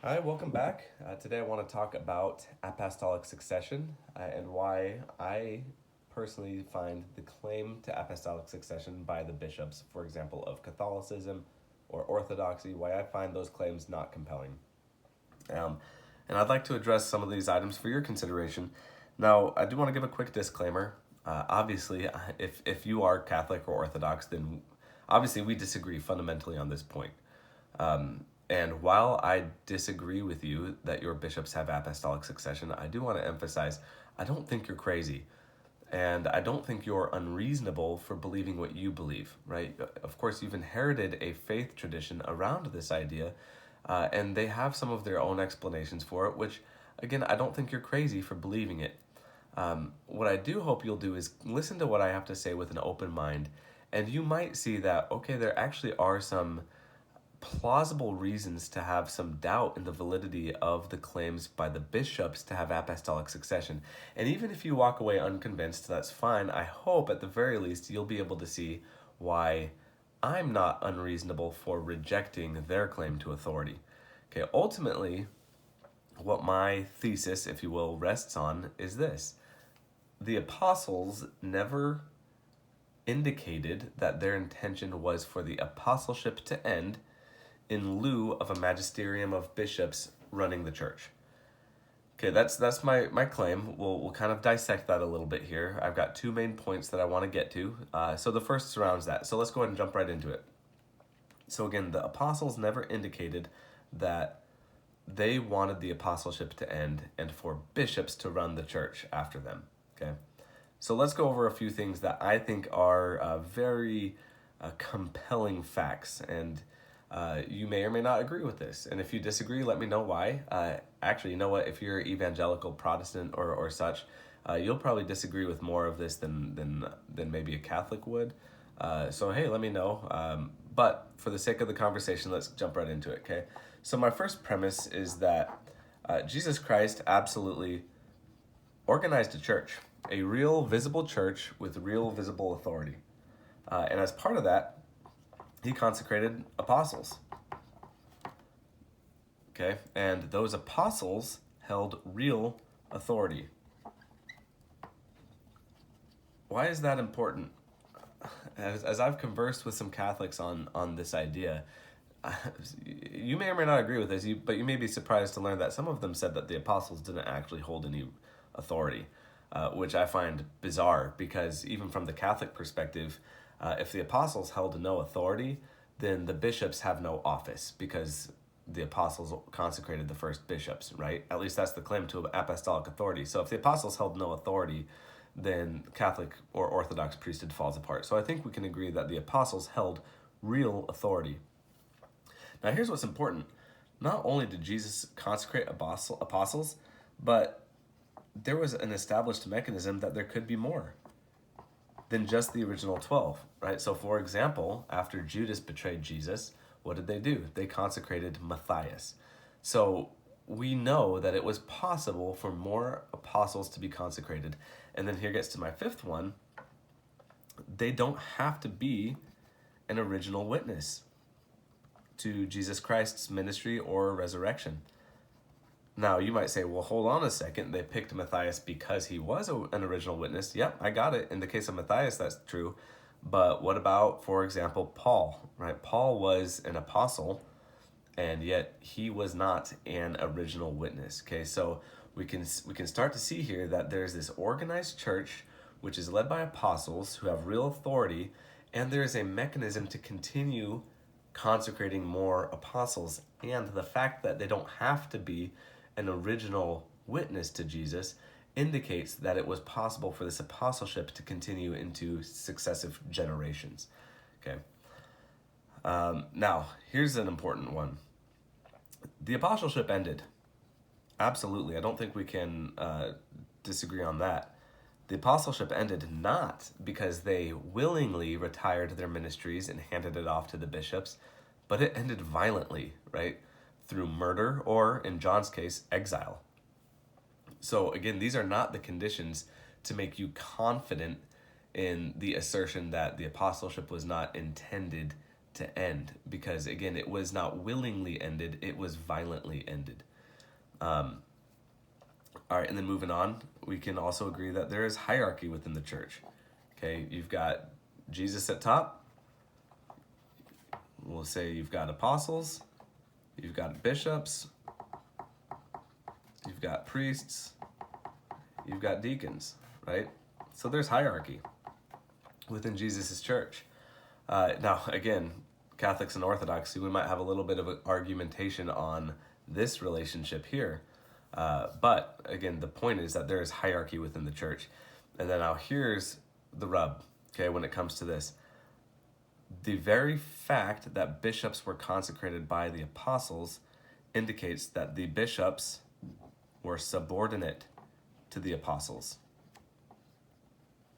Hi, welcome back. Today I want to talk about apostolic succession and why I personally find the claim to apostolic succession by the bishops, for example, of Catholicism or Orthodoxy, why I find those claims not compelling. Um, and I'd like to address some of these items for your consideration. Now, I do want to give a quick disclaimer. Obviously, if you are Catholic or Orthodox, then obviously we disagree fundamentally on this point. And while I disagree with you that your bishops have apostolic succession, I do want to emphasize I don't think you're crazy. And I don't think you're unreasonable for believing what you believe, right? Of course, you've inherited a faith tradition around this idea, and they have some of their own explanations for it, which, again, I don't think you're crazy for believing it. What I do hope you'll do is listen to what I have to say with an open mind, and you might see that, okay, there actually are some plausible reasons to have some doubt in the validity of the claims by the bishops to have apostolic succession. And even if you walk away unconvinced, that's fine. I hope at the very least you'll be able to see why I'm not unreasonable for rejecting their claim to authority. Okay, ultimately, what my thesis, if you will, rests on is this: the apostles never indicated that their intention was for the apostleship to end in lieu of a magisterium of bishops running the church. Okay, that's my claim. We'll kind of dissect that a little bit here. I've got two main points that I want to get to. So the first surrounds that. So let's go ahead and jump right into it. So again, the apostles never indicated that they wanted the apostleship to end and for bishops to run the church after them. Okay, so let's go over a few things that I think are very compelling facts, and you may or may not agree with this. And if you disagree, let me know why. Actually, you know what? If you're evangelical, Protestant, or such, you'll probably disagree with more of this than maybe a Catholic would. So hey, let me know. But for the sake of the conversation, let's jump right into it. Okay. So my first premise is that Jesus Christ absolutely organized a church, a real visible church with real visible authority. And as part of that, he consecrated apostles. Okay, and those apostles held real authority. Why is that important? As I've conversed with some Catholics on this idea, you may or may not agree with this, but you may be surprised to learn that some of them said that the apostles didn't actually hold any authority, which I find bizarre because even from the Catholic perspective, if the apostles held no authority, then the bishops have no office because the apostles consecrated the first bishops, right? At least that's the claim to apostolic authority. So if the apostles held no authority, then Catholic or Orthodox priesthood falls apart. So I think we can agree that the apostles held real authority. Now here's what's important. Not only did Jesus consecrate apostles, but there was an established mechanism that there could be more than just the original 12, right? So for example, after Judas betrayed Jesus, what did they do? They consecrated Matthias. So we know that it was possible for more apostles to be consecrated. And then here gets to my fifth one. They don't have to be an original witness to Jesus Christ's ministry or resurrection. Now, you might say, well, hold on a second. They picked Matthias because he was an original witness. Yep, I got it. In the case of Matthias, that's true. But what about, for example, Paul, right? Paul was an apostle, and yet he was not an original witness. Okay, so we can start to see here that there's this organized church which is led by apostles who have real authority, and there is a mechanism to continue consecrating more apostles. And the fact that they don't have to be an original witness to Jesus indicates that it was possible for this apostleship to continue into successive generations. Okay. Now, here's an important one. The apostleship ended. Absolutely. I don't think we can disagree on that. The apostleship ended not because they willingly retired their ministries and handed it off to the bishops, but it ended violently, right? Through murder or, in John's case, exile. So again, these are not the conditions to make you confident in the assertion that the apostleship was not intended to end, because again, it was not willingly ended, it was violently ended. All right, and then moving on, we can also agree that there is hierarchy within the church. Okay, you've got Jesus at top. We'll say you've got apostles, you've got bishops, you've got priests, you've got deacons, right? So there's hierarchy within Jesus' church. Now, again, Catholics and Orthodoxy, we might have a little bit of an argumentation on this relationship here. But again, the point is that there is hierarchy within the church. And then now here's the rub, okay, when it comes to this. The very fact that bishops were consecrated by the apostles indicates that the bishops were subordinate to the apostles,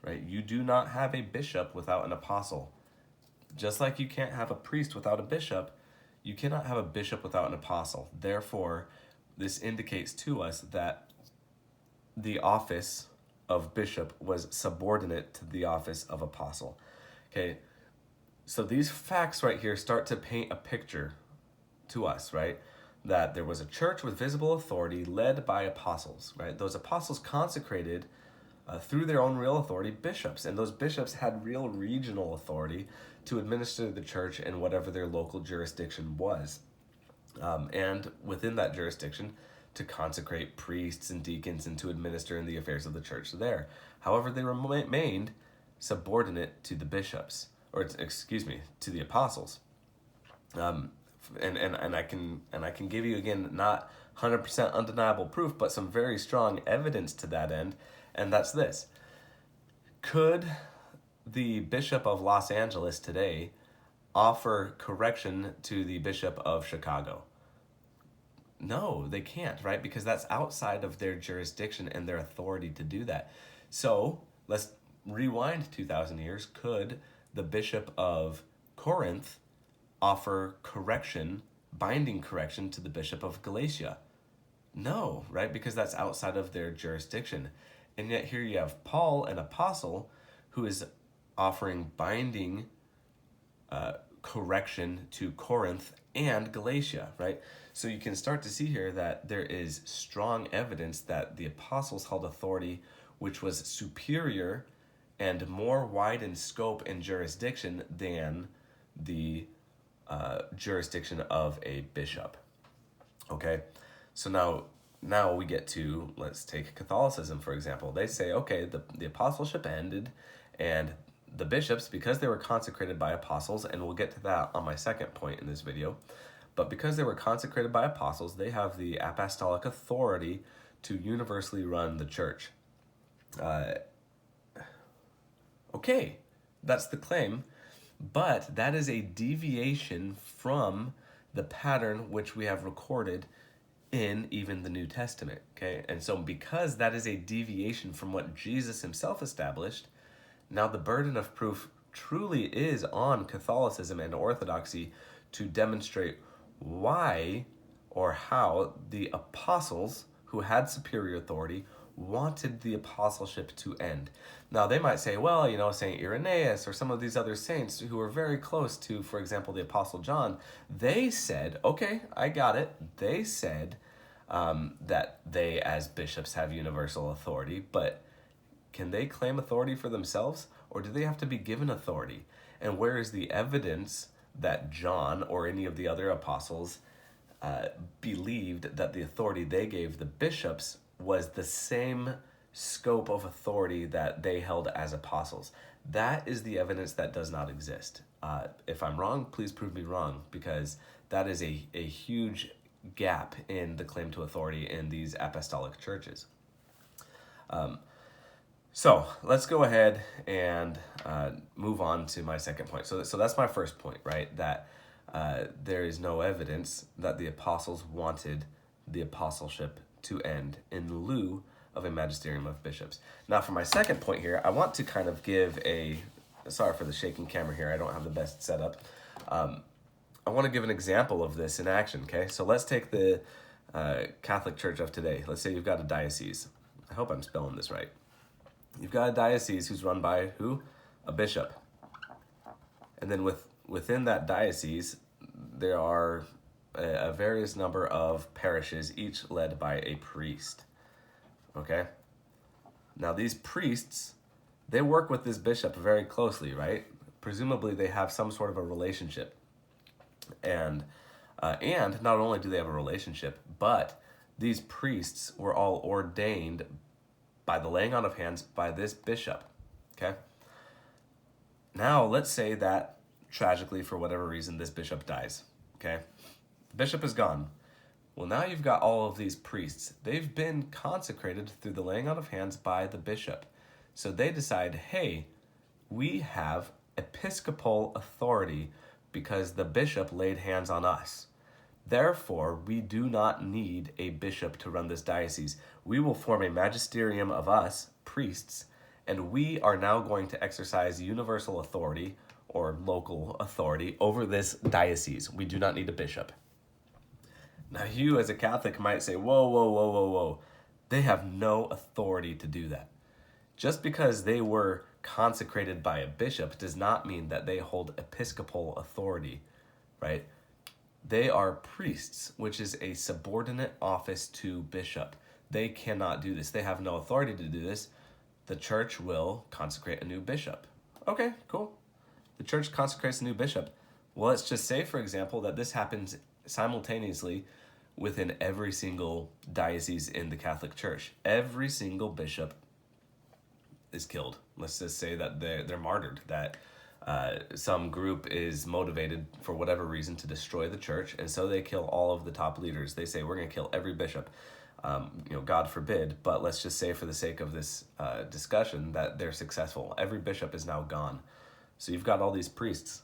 right? You do not have a bishop without an apostle. Just like you can't have a priest without a bishop, you cannot have a bishop without an apostle. Therefore, this indicates to us that the office of bishop was subordinate to the office of apostle. Okay, so these facts right here start to paint a picture to us, right? That there was a church with visible authority led by apostles, right? Those apostles consecrated through their own real authority bishops, and those bishops had real regional authority to administer the church in whatever their local jurisdiction was. And within that jurisdiction, to consecrate priests and deacons and to administer in the affairs of the church there. However, they remained subordinate to the bishops, or to the apostles. And I can give you, again, not 100% undeniable proof, but some very strong evidence to that end, and that's this. Could the Bishop of Los Angeles today offer correction to the Bishop of Chicago? No, they can't, right? Because that's outside of their jurisdiction and their authority to do that. So let's rewind 2,000 years. Could the Bishop of Corinth offer correction, binding correction, to the Bishop of Galatia? No, right? Because that's outside of their jurisdiction. And yet here you have Paul, an apostle, who is offering binding correction to Corinth and Galatia, right? So you can start to see here that there is strong evidence that the apostles held authority which was superior and more wide in scope and jurisdiction than the jurisdiction of a bishop. Okay, so now we get to, let's take Catholicism, for example. They say, okay, the apostleship ended, and the bishops, because they were consecrated by apostles, and we'll get to that on my second point in this video, but because they were consecrated by apostles, they have the apostolic authority to universally run the church. Okay, that's the claim, but that is a deviation from the pattern which we have recorded in even the New Testament, okay? And so because that is a deviation from what Jesus himself established, now the burden of proof truly is on Catholicism and Orthodoxy to demonstrate why or how the apostles, who had superior authority, wanted the apostleship to end. Now they might say, well, Saint Irenaeus or some of these other saints who were very close to, for example, the Apostle John, they said, okay, I got it. They said that they as bishops have universal authority, but can they claim authority for themselves, or do they have to be given authority? And where is the evidence that John or any of the other apostles believed that the authority they gave the bishops was the same scope of authority that they held as apostles? That is the evidence that does not exist. If I'm wrong, please prove me wrong, because that is a huge gap in the claim to authority in these apostolic churches. So let's go ahead and move on to my second point. So that's my first point, right? That there is no evidence that the apostles wanted the apostleship to end in lieu of a magisterium of bishops. Now for my second point here, I want to kind of give sorry for the shaking camera here, I don't have the best setup. I want to give an example of this in action, okay? So let's take the Catholic Church of today. Let's say you've got a diocese. I hope I'm spelling this right. You've got a diocese who's run by who? A bishop. And then within that diocese, there are a various number of parishes, each led by a priest. Okay? Now, these priests, they work with this bishop very closely, right? Presumably, they have some sort of a relationship. And not only do they have a relationship, but these priests were all ordained by the laying on of hands by this bishop. Okay? Now, let's say that tragically, for whatever reason, this bishop dies. Okay? The bishop is gone. Well, now you've got all of these priests. They've been consecrated through the laying on of hands by the bishop. So they decide, hey, we have episcopal authority because the bishop laid hands on us. Therefore, we do not need a bishop to run this diocese. We will form a magisterium of us, priests, and we are now going to exercise universal authority or local authority over this diocese. We do not need a bishop. Now, you as a Catholic might say, whoa, whoa, whoa, whoa, whoa. They have no authority to do that. Just because they were consecrated by a bishop does not mean that they hold episcopal authority, right? They are priests, which is a subordinate office to bishop. They cannot do this. They have no authority to do this. The church will consecrate a new bishop. Okay, cool. The church consecrates a new bishop. Well, let's just say, for example, that this happens simultaneously within every single diocese in the Catholic Church. Every single bishop is killed. Let's just say that they're martyred, that some group is motivated for whatever reason to destroy the church, and so they kill all of the top leaders. They say, we're going to kill every bishop. God forbid, but let's just say for the sake of this discussion that they're successful. Every bishop is now gone. So you've got all these priests.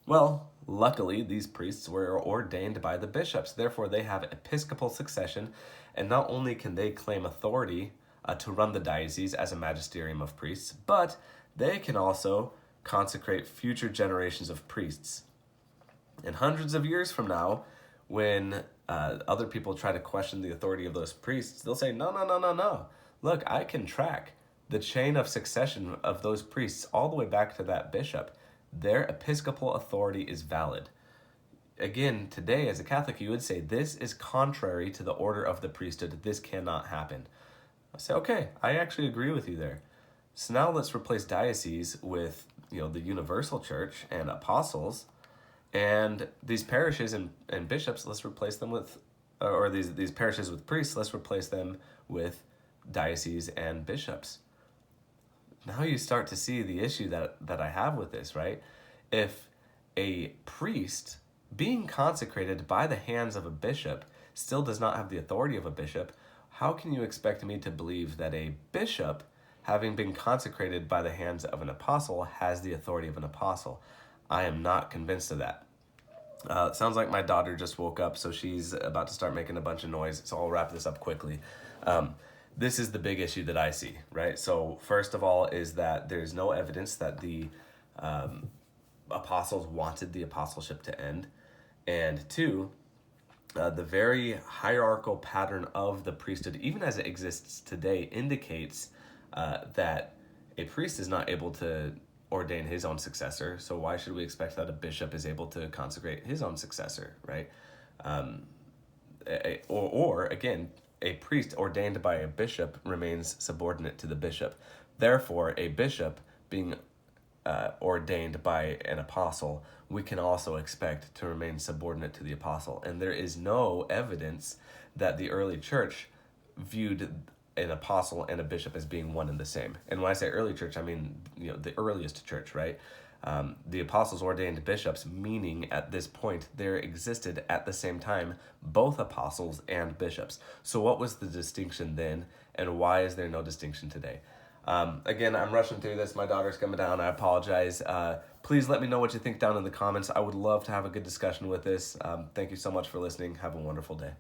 Well, luckily, these priests were ordained by the bishops. Therefore, they have episcopal succession, and not only can they claim authority to run the diocese as a magisterium of priests, but they can also consecrate future generations of priests. And hundreds of years from now, when other people try to question the authority of those priests, they'll say, no. Look, I can track the chain of succession of those priests all the way back to that bishop. Their episcopal authority is valid. Again, today as a Catholic, you would say this is contrary to the order of the priesthood. This cannot happen. I say, okay, I actually agree with you there. So now let's replace diocese with, the universal church and apostles, and these parishes and bishops, let's replace them with, or these parishes with priests, let's replace them with diocese and bishops. Now you start to see the issue that I have with this, right? If a priest being consecrated by the hands of a bishop still does not have the authority of a bishop, how can you expect me to believe that a bishop, having been consecrated by the hands of an apostle, has the authority of an apostle? I am not convinced of that. It sounds like my daughter just woke up, so she's about to start making a bunch of noise, so I'll wrap this up quickly. This is the big issue that I see, right? So first of all is that there's no evidence that the apostles wanted the apostleship to end. And two, the very hierarchal pattern of the priesthood, even as it exists today, indicates that a priest is not able to ordain his own successor. So why should we expect that a bishop is able to consecrate his own successor, right? Or again, a priest ordained by a bishop remains subordinate to the bishop. Therefore, a bishop being ordained by an apostle, we can also expect to remain subordinate to the apostle. And there is no evidence that the early church viewed an apostle and a bishop as being one and the same. And when I say early church, I mean the earliest church, right? The apostles ordained bishops, meaning at this point there existed at the same time both apostles and bishops. So what was the distinction then, and why is there no distinction today? Again, I'm rushing through this. My daughter's coming down. I apologize. Please let me know what you think down in the comments. I would love to have a good discussion with this. Thank you so much for listening. Have a wonderful day.